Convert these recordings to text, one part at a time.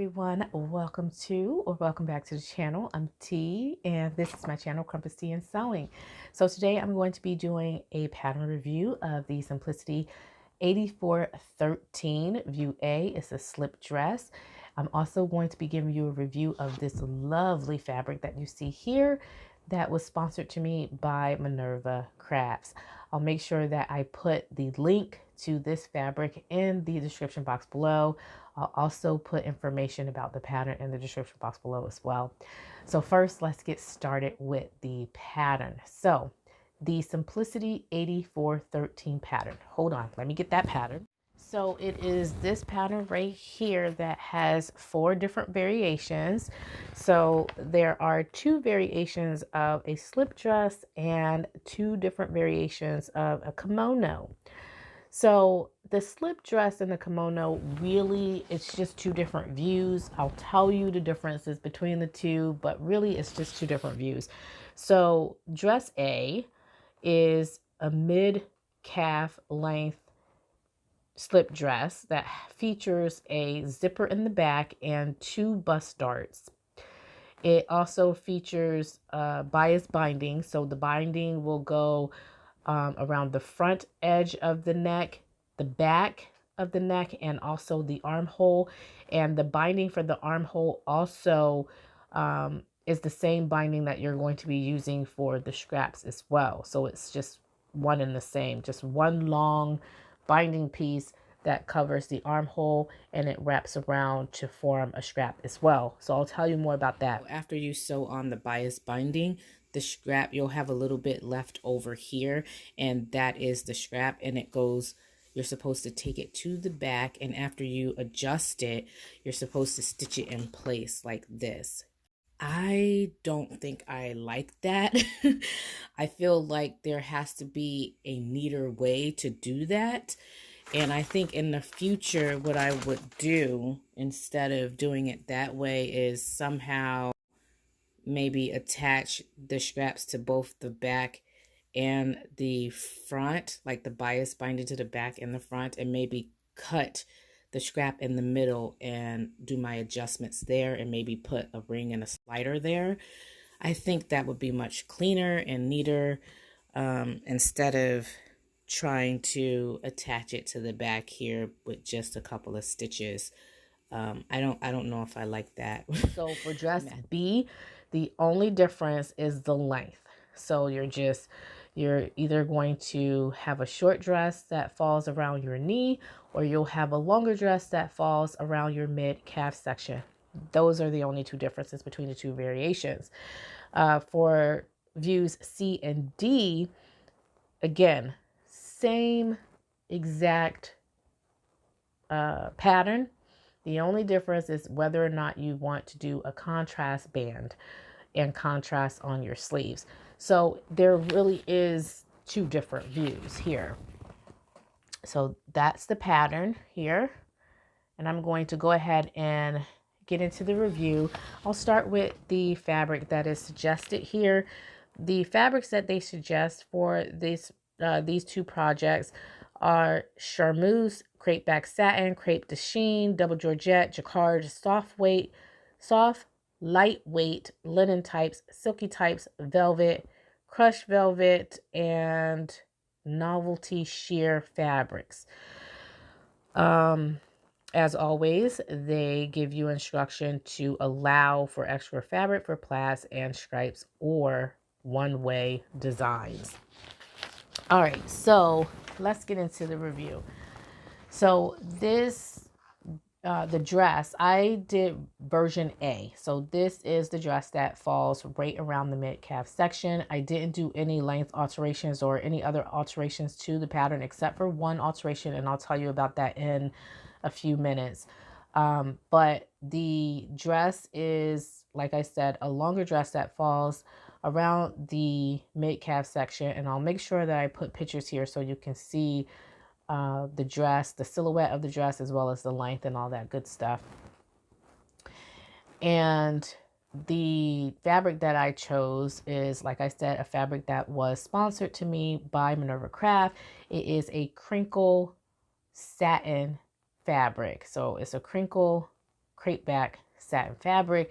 everyone, welcome to or welcome back to the channel. I'm T and this is my channel, Crumpus Tea and Sewing. So today I'm going to be doing a pattern review of the Simplicity 8413 View A. It's a slip dress. I'm also going to be giving you a review of this lovely fabric that you see here that was sponsored to me by Minerva Crafts. I'll make sure that I put the link to this fabric in the description box below. I'll also put information about the pattern in the description box below as well. So first, let's get started with the pattern. So the Simplicity 8413 pattern. Hold on, let me get that pattern. So it is this pattern right here that has 4 different variations. So there are 2 variations of a slip dress and 2 different variations of a kimono. So the slip dress and the kimono, really, it's just 2 different views. I'll tell you the differences between the 2, but really it's just 2 different views. So dress A is a mid-calf length slip dress that features a zipper in the back and 2 bust darts. It also features bias binding. So the binding will go around the front edge of the neck, the back of the neck, and also the armhole. And the binding for the armhole also is the same binding that you're going to be using for the straps as well. So it's just one and the same, just one long binding piece that covers the armhole and it wraps around to form a strap as well. So I'll tell you more about that. After you sew on the bias binding, the strap, you'll have a little bit left over here, and that is the strap, and it goes, you're supposed to take it to the back, and after you adjust it, you're supposed to stitch it in place like this. I don't think I like that. I feel like there has to be a neater way to do that. And I think in the future, what I would do instead of doing it that way is somehow maybe attach the straps to both the back and the front, like the bias binding to the back and the front, and maybe cut the strap in the middle and do my adjustments there and maybe put a ring and a slider there. I think that would be much cleaner and neater instead of trying to attach it to the back here with just a couple of stitches. I don't know if I like that. So for dress B, the only difference is the length. So you're either going to have a short dress that falls around your knee, or you'll have a longer dress that falls around your mid-calf section. Those are the only 2 differences between the 2 variations. For views C and D, again, same exact pattern. The only difference is whether or not you want to do a contrast band and contrast on your sleeves. So there really is 2 different views here. So that's the pattern here. And I'm going to go ahead and get into the review. I'll start with the fabric that is suggested here. The fabrics that they suggest for these 2 projects are charmeuse, crepe back satin, crepe de chine, double georgette, jacquard, soft, lightweight, linen types, silky types, velvet, crushed velvet, and novelty sheer fabrics. As always, they give you instruction to allow for extra fabric for plaids and stripes or one-way designs. All right, so let's get into the review. So this, the dress, I did version A. So this is the dress that falls right around the mid-calf section. I didn't do any length alterations or any other alterations to the pattern except for one alteration, and I'll tell you about that in a few minutes. But the dress is, like I said, a longer dress that falls around the mid-calf section, and I'll make sure that I put pictures here so you can see the dress, the silhouette of the dress, as well as the length and all that good stuff. And the fabric that I chose is, like I said, a fabric that was sponsored to me by Minerva Craft. It is a crinkle satin fabric. So it's a crinkle crepe back satin fabric,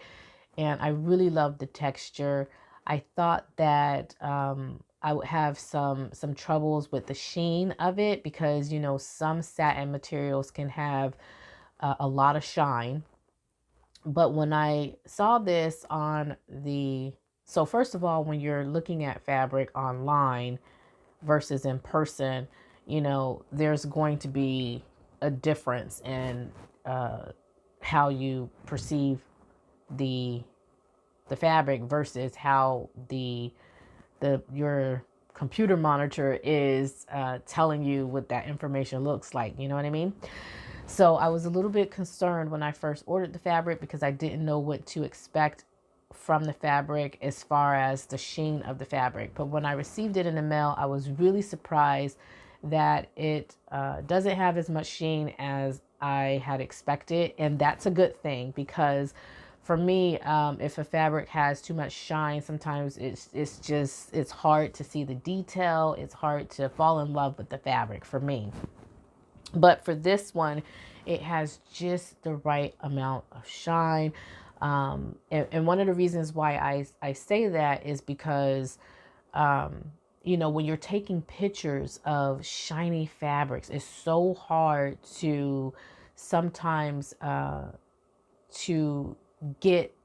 and I really love the texture. I thought that I would have some troubles with the sheen of it because, you know, some satin materials can have a lot of shine. But when I saw this on the, so first of all, when you're looking at fabric online versus in person, you know, there's going to be a difference in how you perceive the fabric versus how your computer monitor is telling you what that information looks like. You know what I mean? So I was a little bit concerned when I first ordered the fabric because I didn't know what to expect from the fabric as far as the sheen of the fabric. But when I received it in the mail, I was really surprised that it doesn't have as much sheen as I had expected. And that's a good thing because for me, if a fabric has too much shine, sometimes it's hard to see the detail. It's hard to fall in love with the fabric for me. But for this one, it has just the right amount of shine. And one of the reasons why I say that is because, you know, when you're taking pictures of shiny fabrics, it's so hard to sometimes to get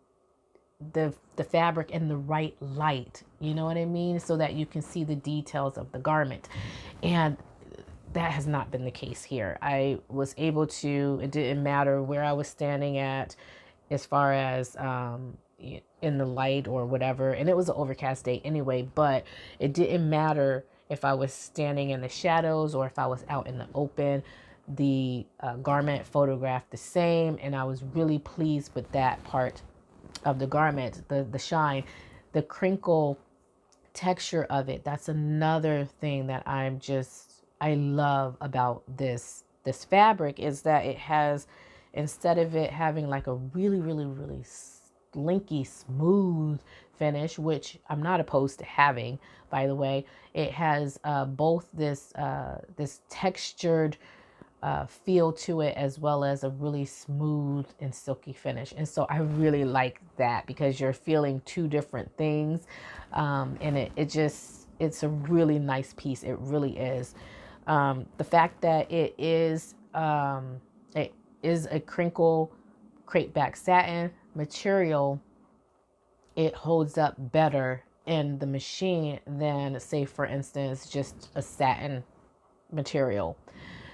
the fabric in the right light, you know what I mean? So that you can see the details of the garment. And that has not been the case here. I was able to, it didn't matter where I was standing at as far as in the light or whatever. And it was an overcast day anyway, but it didn't matter if I was standing in the shadows or if I was out in the open. The garment photographed the same, and I was really pleased with that part of the garment, the shine, the crinkle texture of it. That's another thing that I love about this fabric is that it has, instead of it having like a really slinky smooth finish, which I'm not opposed to having, by the way, it has both this textured feel to it as well as a really smooth and silky finish. And so I really like that because you're feeling two different things, and it's a really nice piece. It really is. The fact that it is a crinkle crepe back satin material, it holds up better in the machine than, say, for instance, just a satin material.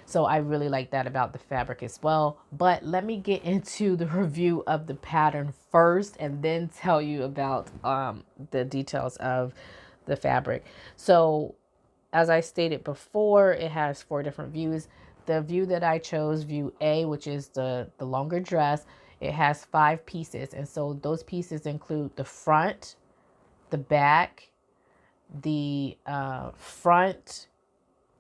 So I really like that about the fabric as well. But let me get into the review of the pattern first and then tell you about the details of the fabric. So as I stated before, it has 4 different views. The view that I chose, view A, which is the longer dress, it has 5 pieces. And so those pieces include the front, the back, the front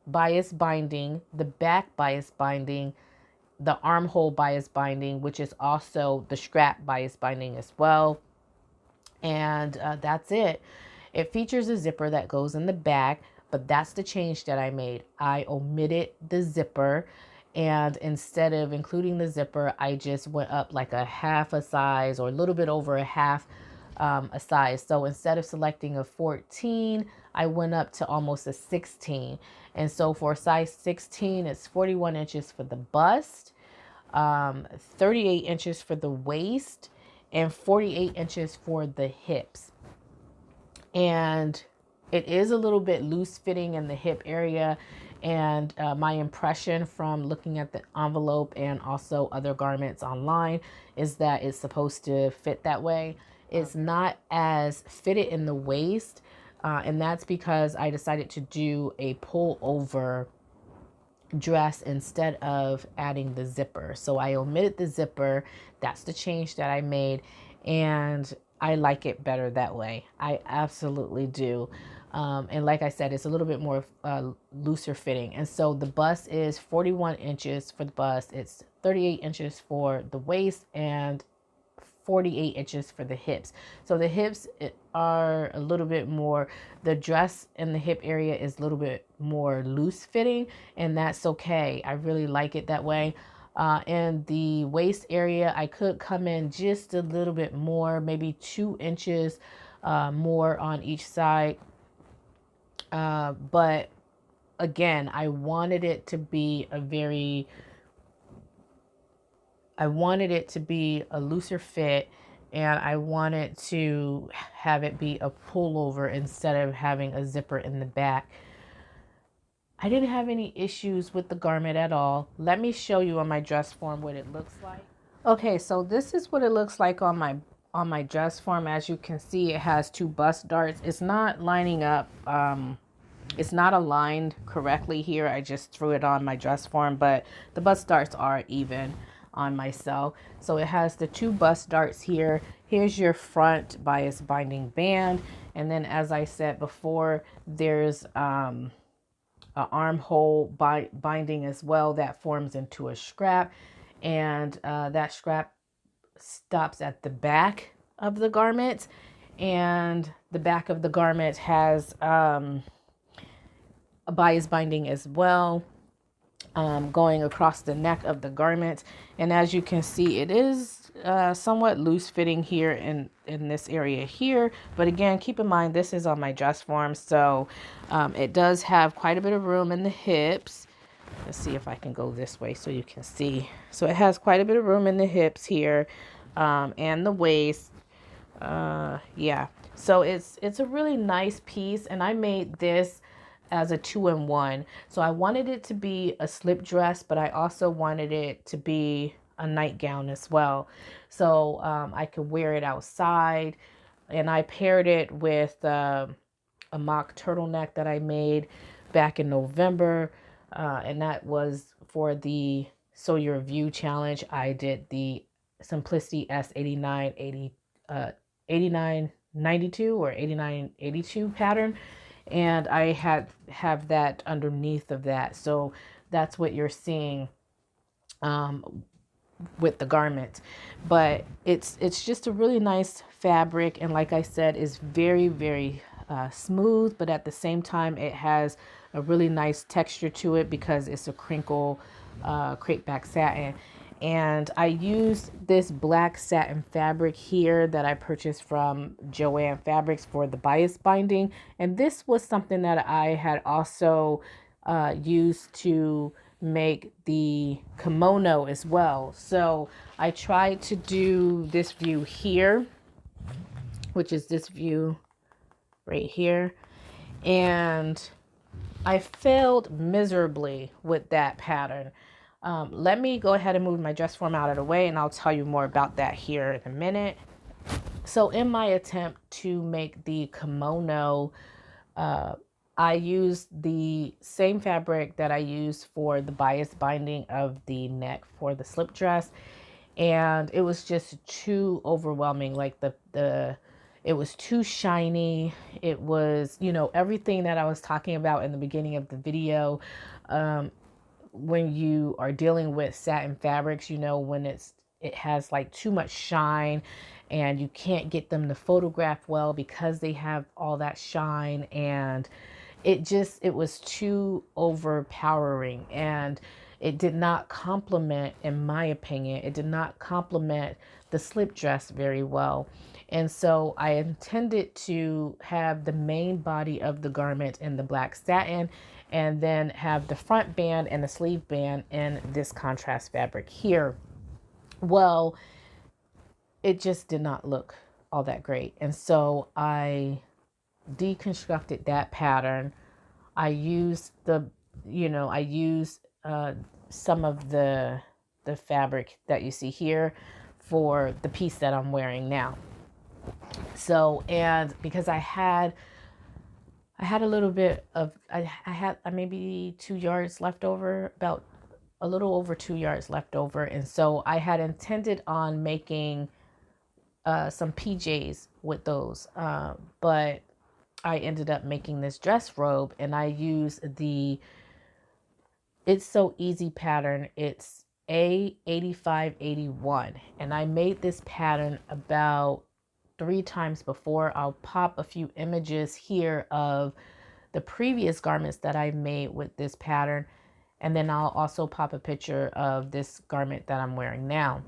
bias binding, the back bias binding, the armhole bias binding, which is also the strap bias binding as well. And that's it. It features a zipper that goes in the back, but that's the change that I made. I omitted the zipper, and instead of including the zipper, I just went up like a half a size or a little bit over a half a size. So instead of selecting a 14, I went up to almost a 16. And so for size 16, it's 41 inches for the bust, 38 inches for the waist, and 48 inches for the hips. And it is a little bit loose fitting in the hip area. And my impression from looking at the envelope and also other garments online is that it's supposed to fit that way. It's not as fitted in the waist. And that's because I decided to do a pullover dress instead of adding the zipper. So I omitted the zipper. That's the change that I made. And I like it better that way. I absolutely do. And like I said, it's a little bit more looser fitting. And so the bust is 41 inches for the bust. It's 38 inches for the waist and 48 inches for the hips. So the hips are a little bit more, the dress in the hip area is a little bit more loose fitting, and that's okay. I really like it that way. In the waist area, I could come in just a little bit more, maybe 2 inches more on each side. But again, I wanted it to be a looser fit, and I wanted to have it be a pullover instead of having a zipper in the back. I didn't have any issues with the garment at all. Let me show you on my dress form what it looks like. Okay, so this is what it looks like on my dress form. As you can see, it has 2 bust darts. It's not lining up. It's not aligned correctly here. I just threw it on my dress form, but the bust darts are even on myself. So it has the 2 bust darts here. Here's your front bias binding band. And then, as I said before, there's an armhole binding as well that forms into a scrap. And that scrap stops at the back of the garment. And the back of the garment has a bias binding as well, going across the neck of the garment. And as you can see, it is somewhat loose fitting here in this area here. But again, keep in mind, this is on my dress form, so it does have quite a bit of room in the hips. Let's see if I can go this way so you can see. So it has quite a bit of room in the hips here, and the waist. Yeah, so it's a really nice piece, and I made this as a 2-in-1. So I wanted it to be a slip dress, but I also wanted it to be a nightgown as well. So I could wear it outside, and I paired it with a mock turtleneck that I made back in November. And that was for the Sew Your View challenge. I did the Simplicity S89 8992 or 8982 pattern, and I have that underneath of that. So that's what you're seeing with the garment. But it's just a really nice fabric, and like I said, is very, very smooth, but at the same time it has a really nice texture to it because it's a crinkle crepe back satin. And I used this black satin fabric here that I purchased from Joann Fabrics for the bias binding. And this was something that I had also used to make the kimono as well. So I tried to do this view here, which is this view right here. And I failed miserably with that pattern. Let me go ahead and move my dress form out of the way, and I'll tell you more about that here in a minute. So in my attempt to make the kimono, I used the same fabric that I used for the bias binding of the neck for the slip dress, and it was just too overwhelming. Like it was too shiny. It was, everything that I was talking about in the beginning of the video. When you are dealing with satin fabrics, when it has like too much shine and you can't get them to photograph well because they have all that shine, and it was too overpowering, and it did not complement, in my opinion, it did not complement the slip dress very well. And so I intended to have the main body of the garment in the black satin, and then have the front band and the sleeve band in this contrast fabric here. Well, it just did not look all that great. And so I deconstructed that pattern. I used some of the fabric that you see here for the piece that I'm wearing now. So, and because I had a little bit of, I had maybe 2 yards left over, about a little over 2 yards left over. And so I had intended on making some PJs with those. But I ended up making this dress robe, and I used the It's So Easy pattern. It's A8581. And I made this pattern about 3 times before. I'll pop a few images here of the previous garments that I made with this pattern. And then I'll also pop a picture of this garment that I'm wearing now.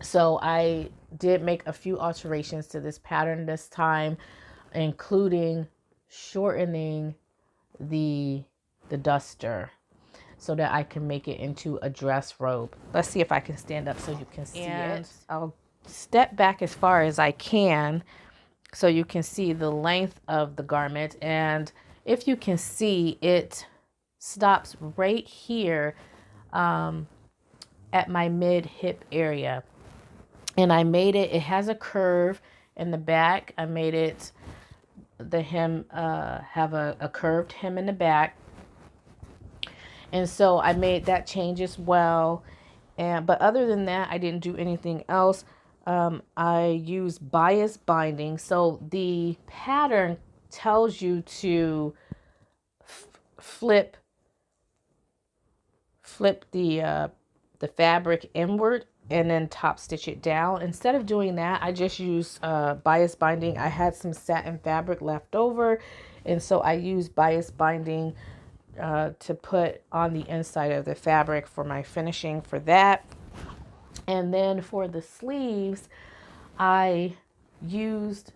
So I did make a few alterations to this pattern this time, including shortening the duster so that I can make it into a dress robe. Let's see if I can stand up so you can see it. I'll step back as far as I can so you can see the length of the garment. And if you can see, it stops right here at my mid hip area. And I made it, it has a curve in the back. I made it, the hem, have a curved hem in the back. And so I made that change as well. But other than that, I didn't do anything else. I use bias binding. So the pattern tells you to flip the fabric inward and then top stitch it down. Instead of doing that, I just use bias binding. I had some satin fabric left over, and so I use bias binding to put on the inside of the fabric for my finishing for that. And then for the sleeves, I used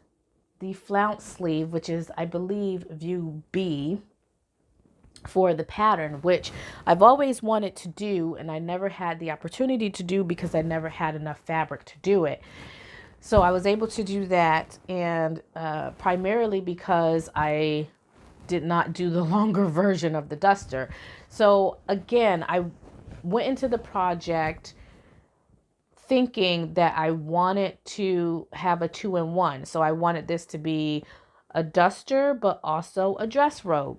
the flounce sleeve, which is, I believe, view B, for the pattern, which I've always wanted to do, and I never had the opportunity to do because I never had enough fabric to do it. So I was able to do that, and primarily because I did not do the longer version of the duster. So again, I went into the project thinking that I wanted to have a 2-in-1. So I wanted this to be a duster, but also a dress robe.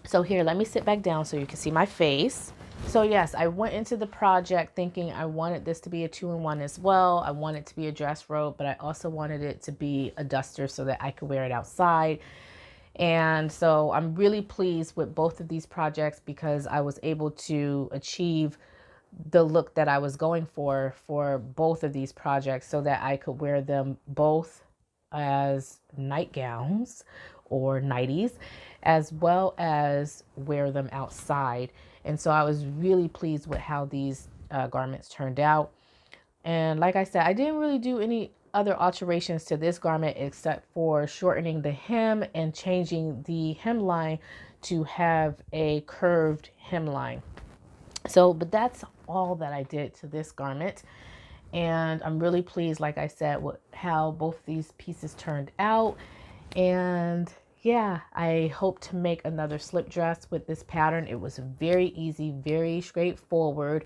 So here, let me sit back down so you can see my face. So yes, I went into the project thinking I wanted this to be a 2-in-1 as well. I wanted it to be a dress robe, but I also wanted it to be a duster so that I could wear it outside. And so I'm really pleased with both of these projects because I was able to achieve the look that I was going for both of these projects so that I could wear them both as nightgowns or nighties, as well as wear them outside. And so I was really pleased with how these garments turned out. And like I said, I didn't really do any other alterations to this garment except for shortening the hem and changing the hemline to have a curved hemline. So, but that's all that I did to this garment. And I'm really pleased, like I said, with how both these pieces turned out. And yeah, I hope to make another slip dress with this pattern. It was very easy, very straightforward.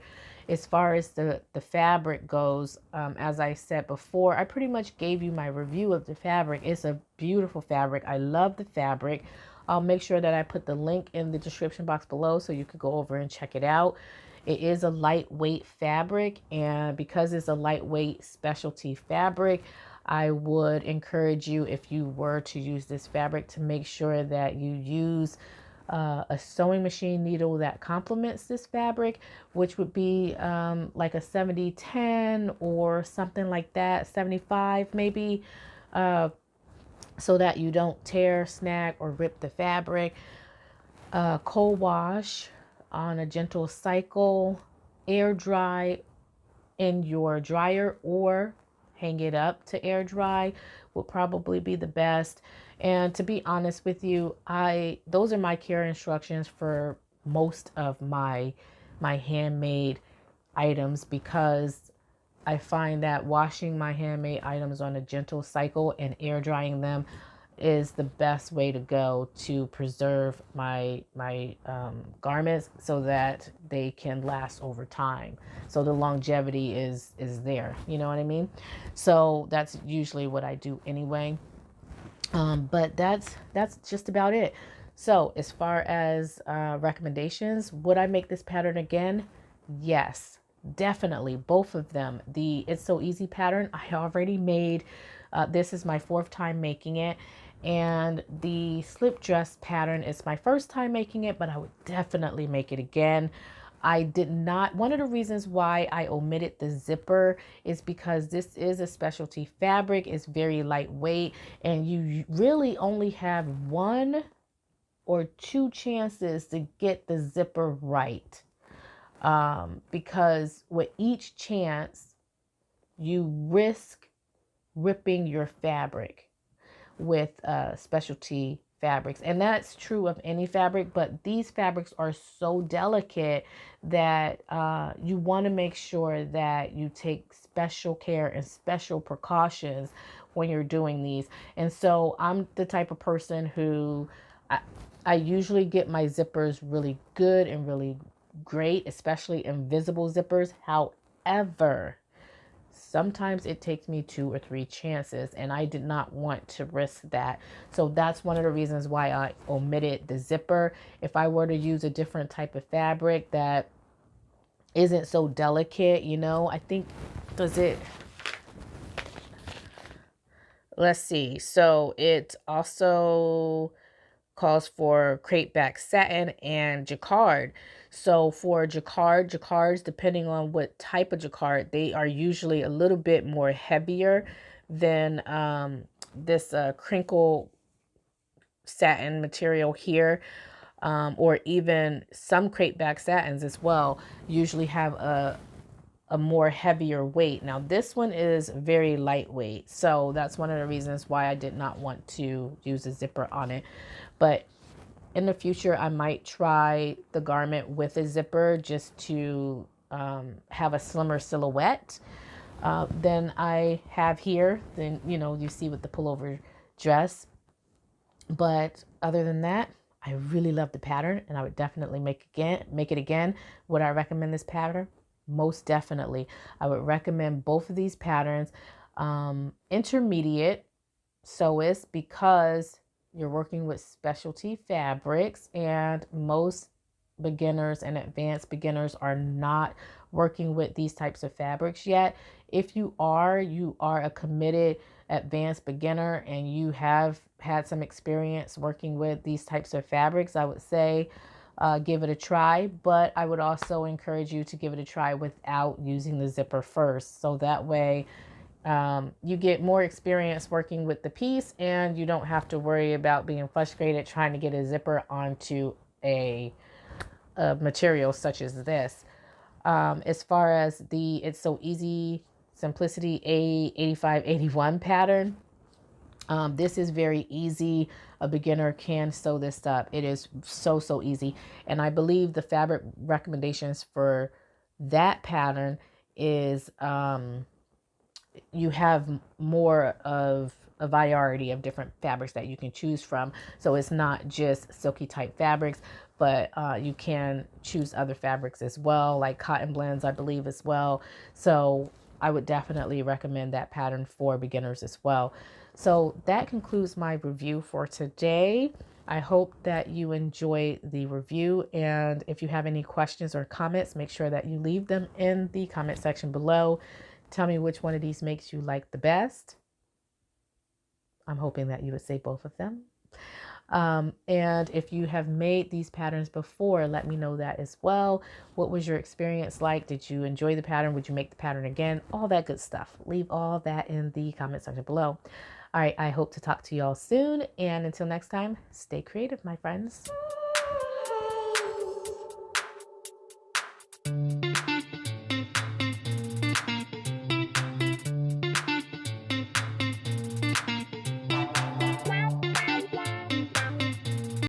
As far as the fabric goes, as I said before, I pretty much gave you my review of the fabric. It's a beautiful fabric. I love the fabric. I'll make sure that I put the link in the description box below so you could go over and check it out. It is a lightweight fabric, and because it's a lightweight specialty fabric, I would encourage you, if you were to use this fabric, to make sure that you use a sewing machine needle that complements this fabric, which would be like a 70-10 or something like that, 75 maybe, so that you don't tear, snag, or rip the fabric. Cold wash on a gentle cycle, air dry in your dryer, or hang it up to air dry will probably be the best. And to be honest with you, those are my care instructions for most of my handmade items, because I find that washing my handmade items on a gentle cycle and air drying them is the best way to go to preserve my garments so that they can last over time. So the longevity is there, you know what I mean? So that's usually what I do anyway. But that's just about it. So as far as recommendations, would I make this pattern again? Yes, definitely, both of them. The It's So Easy pattern, I already made. This is my 4th time making it. And the slip dress pattern is my 1st time making it, but I would definitely make it again. I did not, one of the reasons why I omitted the zipper is because this is a specialty fabric. It's very lightweight, and you really only have 1 or 2 chances to get the zipper right. Because with each chance, you risk ripping your fabric with specialty fabrics. And that's true of any fabric, but these fabrics are so delicate that you want to make sure that you take special care and special precautions when you're doing these. And so I'm the type of person who I usually get my zippers really good and really great, especially invisible zippers. However, sometimes it takes me 2 or 3 chances, and I did not want to risk that. So that's one of the reasons why I omitted the zipper. If I were to use a different type of fabric that isn't so delicate, you know, I think, does it, let's see. So it also calls for crepe back satin and jacquard. So for jacquards, depending on what type of jacquard, they are usually a little bit more heavier than this crinkle satin material here. Or even some crepe back satins as well usually have a more heavier weight. Now this one is very lightweight, so that's one of the reasons why I did not want to use a zipper on it. But in the future, I might try the garment with a zipper just to have a slimmer silhouette than I have here. Then, you know, you see with the pullover dress. But other than that, I really love the pattern, and I would definitely make it again. Would I recommend this pattern? Most definitely. I would recommend both of these patterns. Intermediate sewist, because you're working with specialty fabrics, and most beginners and advanced beginners are not working with these types of fabrics yet. If you are a committed advanced beginner and you have had some experience working with these types of fabrics, I would say give it a try. But I would also encourage you to give it a try without using the zipper first, so that way you get more experience working with the piece, and you don't have to worry about being frustrated trying to get a zipper onto a material such as this. As far as the It's So Easy Simplicity A8581 pattern, this is very easy. A beginner can sew this up. It is so easy. And I believe the fabric recommendations for that pattern is you have more of a variety of different fabrics that you can choose from. So it's not just silky type fabrics, but you can choose other fabrics as well, like cotton blends, I believe, as well. So I would definitely recommend that pattern for beginners as well. So that concludes my review for today. I hope that you enjoyed the review, and if you have any questions or comments, make sure that you leave them in the comment section below. Tell me which one of these makes you like the best. I'm hoping that you would say both of them. And if you have made these patterns before, let me know that as well. What was your experience like? Did you enjoy the pattern? Would you make the pattern again? All that good stuff. Leave all that in the comment section below. All right, I hope to talk to y'all soon. And until next time, stay creative, my friends.